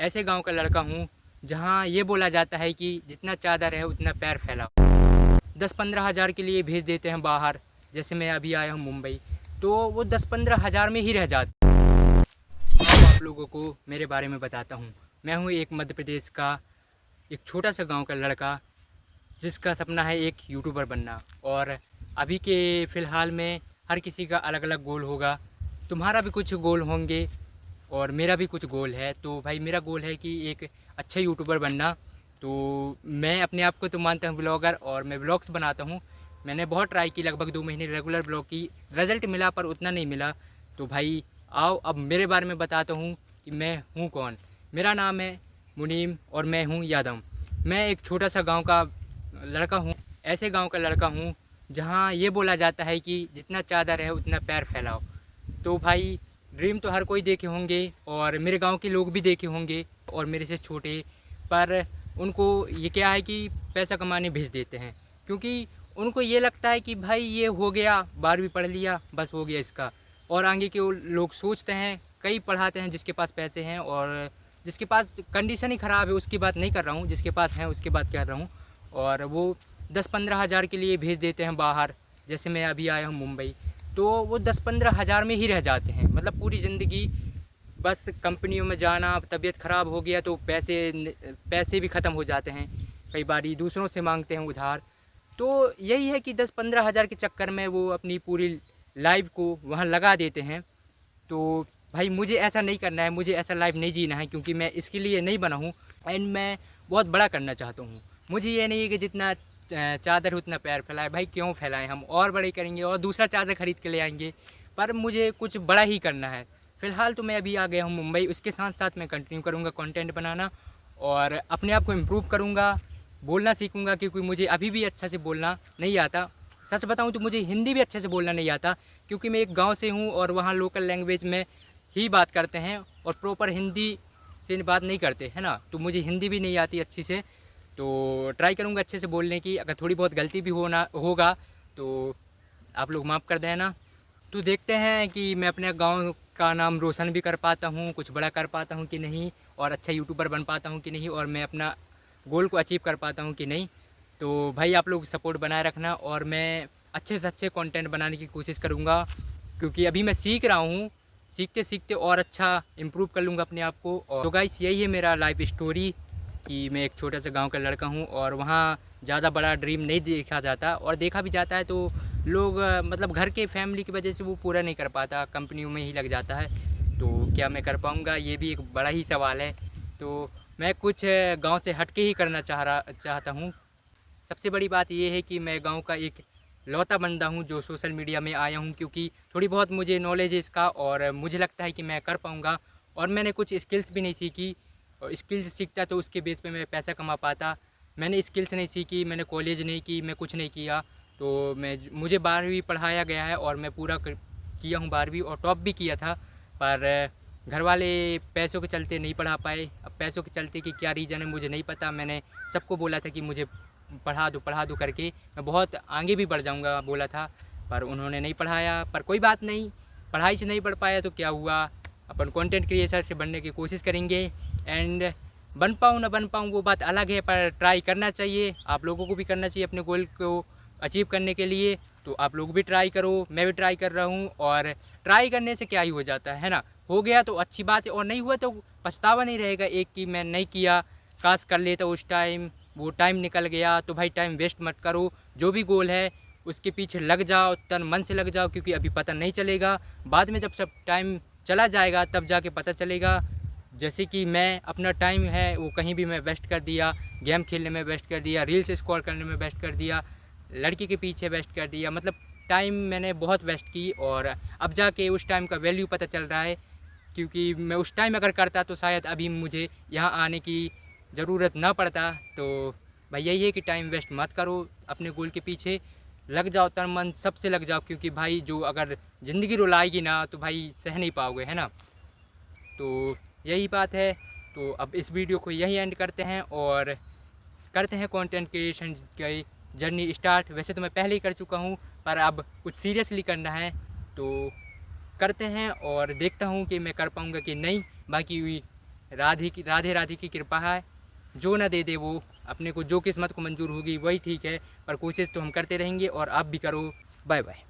ऐसे गांव का लड़का हूँ जहाँ ये बोला जाता है कि जितना चादर है उतना पैर फैलाओ। 10-15 हज़ार के लिए भेज देते हैं बाहर। जैसे मैं अभी आया हूँ मुंबई, तो वो 10-15 हज़ार में ही रह जाते हैं। अब आप लोगों को मेरे बारे में बताता हूँ। मैं हूँ एक मध्य प्रदेश का एक छोटा सा गांव का लड़का, जिसका सपना है एक यूट्यूबर बनना। और अभी के फ़िलहाल में हर किसी का अलग अलग गोल होगा। तुम्हारा भी कुछ गोल होंगे और मेरा भी कुछ गोल है। तो भाई मेरा गोल है कि एक अच्छा यूट्यूबर बनना। तो मैं अपने आप को तो मानता हूँ ब्लॉगर, और मैं ब्लॉग्स बनाता हूँ। मैंने बहुत ट्राई की, लगभग 2 महीने रेगुलर ब्लॉग की, रिज़ल्ट मिला पर उतना नहीं मिला। तो भाई आओ अब मेरे बारे में बताता हूँ कि मैं हूँ कौन। मेरा नाम है मुनीम और मैं हूँ यादव। मैं एक छोटा सा गाँव का लड़का हूँ। ऐसे गाँव का लड़का हूँ जहाँ ये बोला जाता है कि जितना चादर है उतना पैर फैलाओ। तो भाई ड्रीम तो हर कोई देखे होंगे और मेरे गांव के लोग भी देखे होंगे और मेरे से छोटे, पर उनको ये क्या है कि पैसा कमाने भेज देते हैं। क्योंकि उनको ये लगता है कि भाई ये हो गया, 12वीं पढ़ लिया, बस हो गया इसका। और आगे के वो लोग सोचते हैं, कई पढ़ाते हैं जिसके पास पैसे हैं, और जिसके पास कंडीशन ही ख़राब है उसकी बात नहीं कर रहा हूँ, जिसके पास है उसकी बात कर रहा हूँ। और वो 10-15 हज़ार के लिए भेज देते हैं बाहर। जैसे मैं अभी आया हूँ मुंबई, तो वो 10-15 हज़ार में ही रह जाते हैं। मतलब पूरी ज़िंदगी बस कंपनियों में जाना, तबीयत ख़राब हो गया तो पैसे भी ख़त्म हो जाते हैं। कई बारी दूसरों से मांगते हैं उधार। तो यही है कि 10-15 हज़ार के चक्कर में वो अपनी पूरी लाइफ को वहाँ लगा देते हैं। तो भाई मुझे ऐसा नहीं करना है, मुझे ऐसा लाइफ नहीं जीना है, क्योंकि मैं इसके लिए नहीं बना हूँ। एंड मैं बहुत बड़ा करना चाहता हूँ। मुझे ये नहीं है कि जितना चादर उतना पैर फैलाए। भाई क्यों फैलाएं, हम और बड़े करेंगे और दूसरा चादर ख़रीद के ले आएंगे। पर मुझे कुछ बड़ा ही करना है। फ़िलहाल तो मैं अभी आ गया हूँ मुंबई, उसके साथ साथ मैं कंटिन्यू करूँगा कंटेंट बनाना और अपने आप को इम्प्रूव करूँगा, बोलना सीखूँगा। क्योंकि मुझे अभी भी अच्छा से बोलना नहीं आता। सच बताऊँ तो मुझे हिंदी भी अच्छे से बोलना नहीं आता, क्योंकि मैं एक गांव से हूं और वहां लोकल लैंग्वेज में ही बात करते हैं और प्रॉपर हिंदी से बात नहीं करते, है ना। तो मुझे हिंदी भी नहीं आती अच्छी से। तो ट्राई करूंगा अच्छे से बोलने की। अगर थोड़ी बहुत गलती भी होगा तो आप लोग माफ़ कर देना। तो देखते हैं कि मैं अपने गांव का नाम रोशन भी कर पाता हूं, कुछ बड़ा कर पाता हूं कि नहीं, और अच्छा यूट्यूबर बन पाता हूं कि नहीं, और मैं अपना गोल को अचीव कर पाता हूं कि नहीं। तो भाई आप लोग सपोर्ट बनाए रखना, और मैं अच्छे से अच्छे कंटेंट बनाने की कोशिश करूंगा। क्योंकि अभी मैं सीख रहा हूँ, सीखते सीखते और अच्छा इम्प्रूव कर लूँगा अपने आप को। और तो गाइस यही है मेरा लाइफ स्टोरी, कि मैं एक छोटा सा गांव का लड़का हूँ और वहाँ ज़्यादा बड़ा ड्रीम नहीं देखा जाता, और देखा भी जाता है तो लोग मतलब घर के फैमिली की वजह से वो पूरा नहीं कर पाता, कंपनियों में ही लग जाता है। तो क्या मैं कर पाऊँगा, ये भी एक बड़ा ही सवाल है। तो मैं कुछ गांव से हट के ही करना चाहता हूँ। सबसे बड़ी बात ये है कि मैं गांव का एक लौता बंदा हूं जो सोशल मीडिया में आया हूं, क्योंकि थोड़ी बहुत मुझे नॉलेज है इसका और मुझे लगता है कि मैं कर पाऊंगा। और मैंने कुछ स्किल्स भी नहीं सीखी, और स्किल्स सीखता तो उसके बेस पे मैं पैसा कमा पाता। मैंने स्किल्स नहीं सीखी, मैंने कॉलेज नहीं की, मैं कुछ नहीं किया। तो मुझे 12वीं पढ़ाया गया है और मैं पूरा किया हूँ 12वीं, और टॉप भी किया था। पर घर वाले पैसों के चलते नहीं पढ़ा पाए। अब पैसों के चलते कि क्या रीज़न है मुझे नहीं पता। मैंने सबको बोला था कि मुझे पढ़ा दो करके, मैं बहुत आगे भी बढ़ जाऊंगा बोला था, पर उन्होंने नहीं पढ़ाया। पर कोई बात नहीं, पढ़ाई से नहीं पढ़ पाया तो क्या हुआ, अपन कंटेंट क्रिएटर से बनने की कोशिश करेंगे। एंड बन पाऊँ ना बन पाऊँ वो बात अलग है, पर ट्राई करना चाहिए। आप लोगों को भी करना चाहिए अपने गोल को अचीव करने के लिए। तो आप लोग भी ट्राई करो, मैं भी ट्राई कर रहा हूँ। और ट्राई करने से क्या ही हो जाता है ना। हो गया तो अच्छी बात है, और नहीं हुआ तो पछतावा नहीं रहेगा एक कि मैं नहीं किया, काश कर लेता उस टाइम। वो टाइम निकल गया। तो भाई टाइम वेस्ट मत करो, जो भी गोल है उसके पीछे लग जाओ, तन मन से लग जाओ। क्योंकि अभी पता नहीं चलेगा, बाद में जब सब टाइम चला जाएगा तब जाके पता चलेगा। जैसे कि मैं अपना टाइम है वो कहीं भी मैं वेस्ट कर दिया, गेम खेलने में वेस्ट कर दिया, रील्स स्क्रॉल करने में वेस्ट कर दिया, लड़की के पीछे वेस्ट कर दिया। मतलब टाइम मैंने बहुत वेस्ट की, और अब जाके उस टाइम का वैल्यू पता चल रहा है। क्योंकि मैं उस टाइम अगर करता तो शायद अभी मुझे यहाँ आने की ज़रूरत ना पड़ता। तो भाई यही है कि टाइम वेस्ट मत करो, अपने गोल के पीछे लग जाओ, तन मन सबसे लग जाओ। क्योंकि भाई जो अगर ज़िंदगी रुलाएगी ना तो भाई सह नहीं पाओगे, है ना। तो यही बात है। तो अब इस वीडियो को यही एंड करते हैं और करते हैं कंटेंट क्रिएशन की जर्नी स्टार्ट। वैसे तो मैं पहले ही कर चुका हूँ, पर अब कुछ सीरियसली करना है। तो करते हैं और देखता हूँ कि मैं कर पाऊँगा कि नहीं। बाकी राधे राधे की कृपा है। जो ना दे दे वो, अपने को जो किस्मत को मंजूर होगी वही ठीक है, पर कोशिश तो हम करते रहेंगे और आप भी करो। Bye bye.